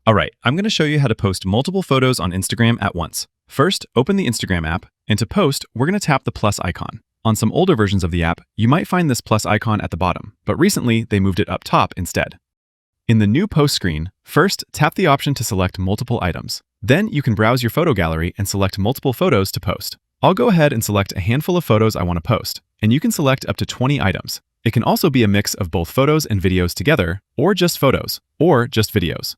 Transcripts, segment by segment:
Alright, I'm going to show you how to post multiple photos on Instagram at once. First, open the Instagram app, and to post, we're going to tap the plus icon. On some older versions of the app, you might find this plus icon at the bottom, but recently they moved it up top instead. In the new post screen, first tap the option to select multiple items. Then you can browse your photo gallery and select multiple photos to post. I'll go ahead and select a handful of photos I want to post, and you can select up to 20 items. It can also be a mix of both photos and videos together, or just photos, or just videos.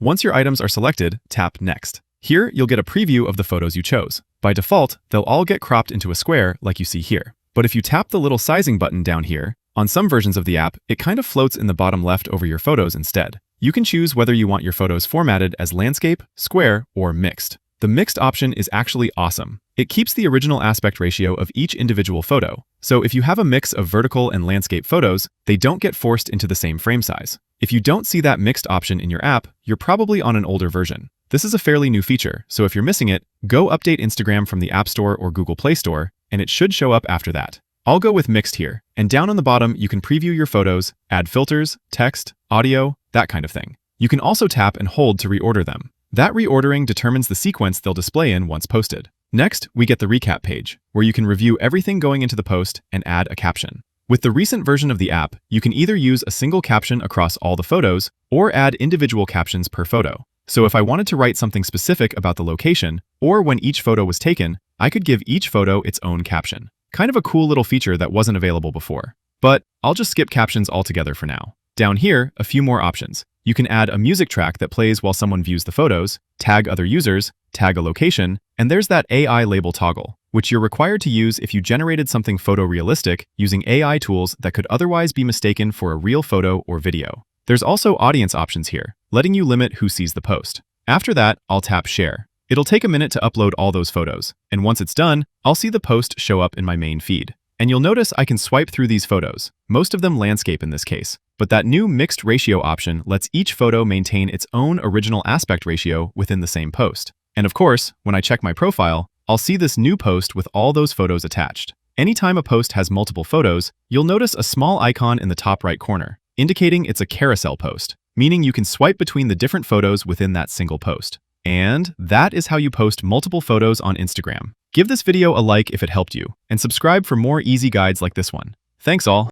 Once your items are selected, tap Next. Here, you'll get a preview of the photos you chose. By default, they'll all get cropped into a square like you see here. But if you tap the little sizing button down here, on some versions of the app, it kind of floats in the bottom left over your photos instead. You can choose whether you want your photos formatted as landscape, square, or mixed. The mixed option is actually awesome. It keeps the original aspect ratio of each individual photo. So if you have a mix of vertical and landscape photos, they don't get forced into the same frame size. If you don't see that mixed option in your app, you're probably on an older version. This is a fairly new feature, so if you're missing it, go update Instagram from the App Store or Google Play Store, and it should show up after that. I'll go with mixed here, and down on the bottom you can preview your photos, add filters, text, audio, that kind of thing. You can also tap and hold to reorder them. That reordering determines the sequence they'll display in once posted. Next, we get the recap page, where you can review everything going into the post and add a caption. With the recent version of the app, you can either use a single caption across all the photos or add individual captions per photo. So if I wanted to write something specific about the location or when each photo was taken, I could give each photo its own caption. Kind of a cool little feature that wasn't available before. But I'll just skip captions altogether for now. Down here, a few more options. You can add a music track that plays while someone views the photos, tag other users, tag a location, and there's that AI label toggle, which you're required to use if you generated something photorealistic using AI tools that could otherwise be mistaken for a real photo or video. There's also audience options here, letting you limit who sees the post. After that, I'll tap Share. It'll take a minute to upload all those photos, and once it's done, I'll see the post show up in my main feed. And you'll notice I can swipe through these photos, most of them landscape in this case. But that new mixed ratio option lets each photo maintain its own original aspect ratio within the same post. And of course, when I check my profile, I'll see this new post with all those photos attached. Anytime a post has multiple photos, you'll notice a small icon in the top right corner, indicating it's a carousel post, meaning you can swipe between the different photos within that single post. And that is how you post multiple photos on Instagram. Give this video a like if it helped you, and subscribe for more easy guides like this one. Thanks all!